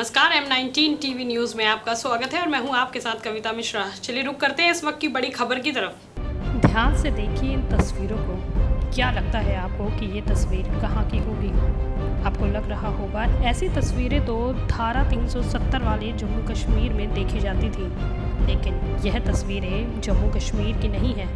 नमस्कार, M19 TV news में आपका स्वागत है और मैं हूं आपके साथ कविता मिश्रा। चलिए रुक करते हैं इस वक्त की बड़ी खबर की तरफ। ध्यान से देखिए इन तस्वीरों को। क्या लगता है आपको कि ये तस्वीर कहां की होगी? आपको लग रहा होगा ऐसी तस्वीरें तो धारा 370 वाले जम्मू कश्मीर में देखी जाती थी, लेकिन यह तस्वीरें जम्मू कश्मीर की नहीं है।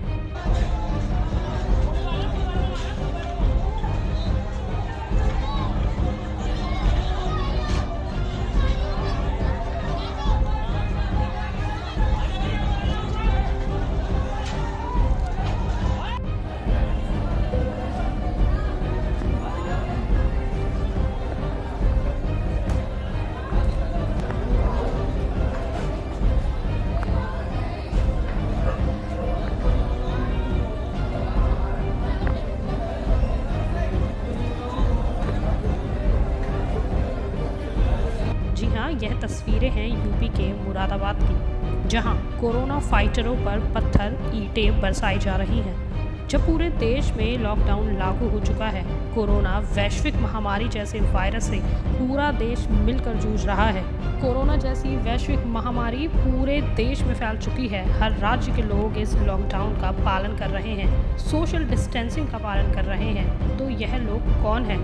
जी हाँ, यह तस्वीरें हैं यूपी के मुरादाबाद की, जहां कोरोना फाइटरों पर पत्थर ईंटें बरसाई जा रही हैं। जब पूरे देश में लॉकडाउन लागू हो चुका है, कोरोना वैश्विक महामारी जैसे वायरस से पूरा देश मिलकर जूझ रहा है। कोरोना जैसी वैश्विक महामारी पूरे देश में फैल चुकी है। हर राज्य के लोग इस लॉकडाउन का पालन कर रहे हैं, सोशल डिस्टेंसिंग का पालन कर रहे हैं। तो यह लोग कौन हैं?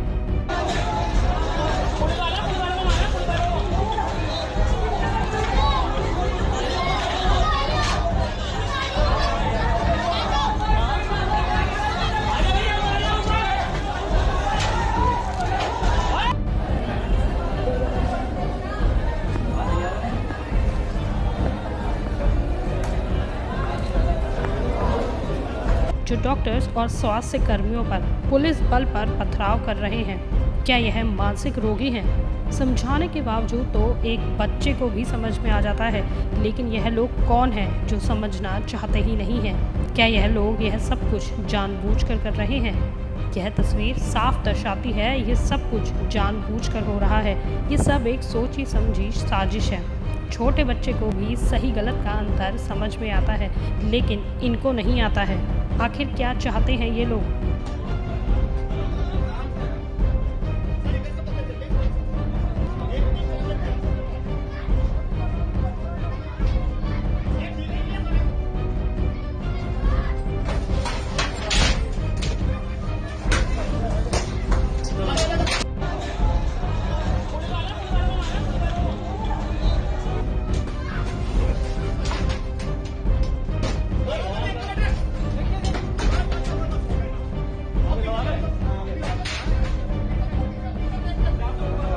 जो डॉक्टर्स और स्वास्थ्य कर्मियों पर पुलिस बल पर पथराव कर रहे हैं, क्या यह मानसिक रोगी हैं? समझाने के बावजूद तो एक बच्चे को भी समझ में आ जाता है, लेकिन यह लोग कौन हैं जो समझना चाहते ही नहीं हैं? क्या यह लोग यह सब कुछ जानबूझकर कर रहे हैं? यह तस्वीर साफ दर्शाती है, ये सब कुछ जानबूझकर हो रहा है। ये सब एक सोची समझी साजिश है। छोटे बच्चे को भी सही गलत का अंतर समझ में आता है, लेकिन इनको नहीं आता है। आखिर क्या चाहते हैं ये लोग?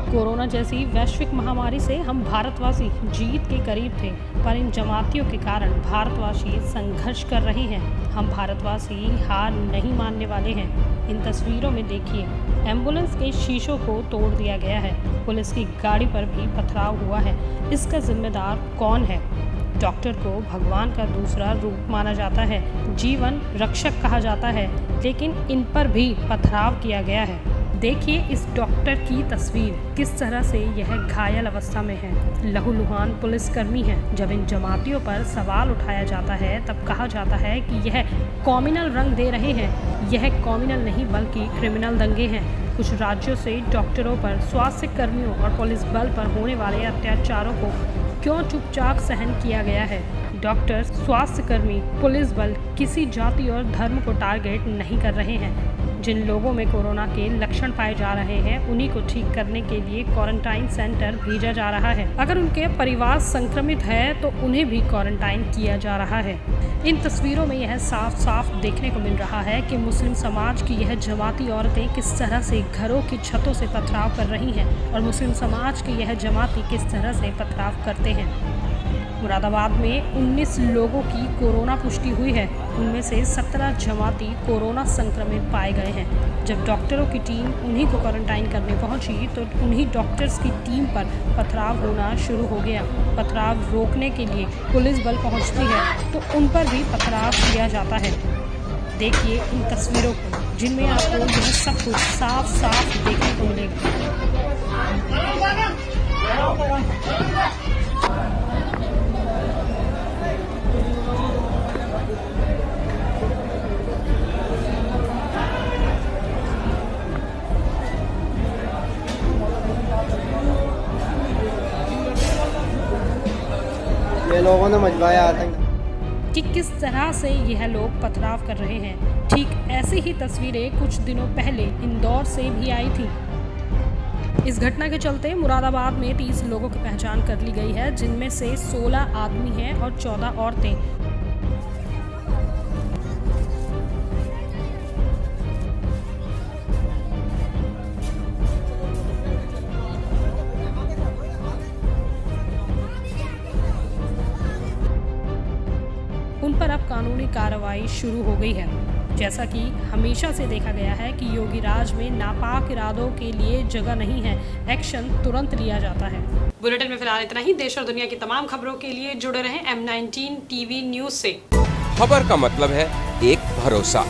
कोरोना जैसी वैश्विक महामारी से हम भारतवासी जीत के करीब थे, पर इन जमातियों के कारण भारतवासी संघर्ष कर रहे हैं। हम भारतवासी हार नहीं मानने वाले हैं। इन तस्वीरों में देखिए, एम्बुलेंस के शीशों को तोड़ दिया गया है, पुलिस की गाड़ी पर भी पथराव हुआ है। इसका जिम्मेदार कौन है? डॉक्टर को भगवान का दूसरा रूप माना जाता है, जीवन रक्षक कहा जाता है, लेकिन इन पर भी पथराव किया गया है। देखिए इस डॉक्टर की तस्वीर, किस तरह से यह घायल अवस्था में है। लहूलुहान पुलिसकर्मी है। जब इन जमातियों पर सवाल उठाया जाता है, तब कहा जाता है कि यह कॉम्युनल रंग दे रहे हैं। यह कॉम्युनल नहीं बल्कि क्रिमिनल दंगे हैं। कुछ राज्यों से डॉक्टरों पर, स्वास्थ्य कर्मियों और पुलिस बल पर होने वाले अत्याचारों को क्यों चुपचाप सहन किया गया है? डॉक्टर, स्वास्थ्यकर्मी, पुलिस बल किसी जाति और धर्म को टारगेट नहीं कर रहे हैं। जिन लोगों में कोरोना के लक्षण पाए जा रहे हैं, उन्हीं को ठीक करने के लिए क्वारंटाइन सेंटर भेजा जा रहा है। अगर उनके परिवार संक्रमित है तो उन्हें भी क्वारंटाइन किया जा रहा है। इन तस्वीरों में यह साफ साफ देखने को मिल रहा है कि मुस्लिम समाज की यह जमाती औरतें किस तरह से घरों की छतों से पथराव कर रही हैं और मुस्लिम समाज की यह जमाती किस तरह से पथराव करते हैं। मुरादाबाद में 19 लोगों की कोरोना पुष्टि हुई है। उनमें से 17 जमाती कोरोना संक्रमित पाए गए हैं। जब डॉक्टरों की टीम उन्हीं को क्वारंटाइन करने पहुंची तो उन्हीं डॉक्टर्स की टीम पर पथराव होना शुरू हो गया। पथराव रोकने के लिए पुलिस बल पहुंचती है तो उन पर भी पथराव किया जाता है। देखिए इन तस्वीरों को, जिनमें आपको यह सब कुछ साफ साफ देखने को मिलेगा। उन्होंने मचवाया आतंक कि किस तरह से यह लोग पथराव कर रहे हैं। ठीक ऐसी ही तस्वीरें कुछ दिनों पहले इंदौर से भी आई थी। इस घटना के चलते मुरादाबाद में 30 लोगों की पहचान कर ली गई है, जिनमें से 16 आदमी हैं और 14 औरतें। उन पर अब कानूनी कार्रवाई शुरू हो गई है। जैसा कि हमेशा से देखा गया है कि योगी राज में नापाक इरादों के लिए जगह नहीं है, एक्शन तुरंत लिया जाता है। बुलेटिन में फिलहाल इतना ही। देश और दुनिया की तमाम खबरों के लिए जुड़े रहें M19 TV न्यूज से। खबर का मतलब है एक भरोसा।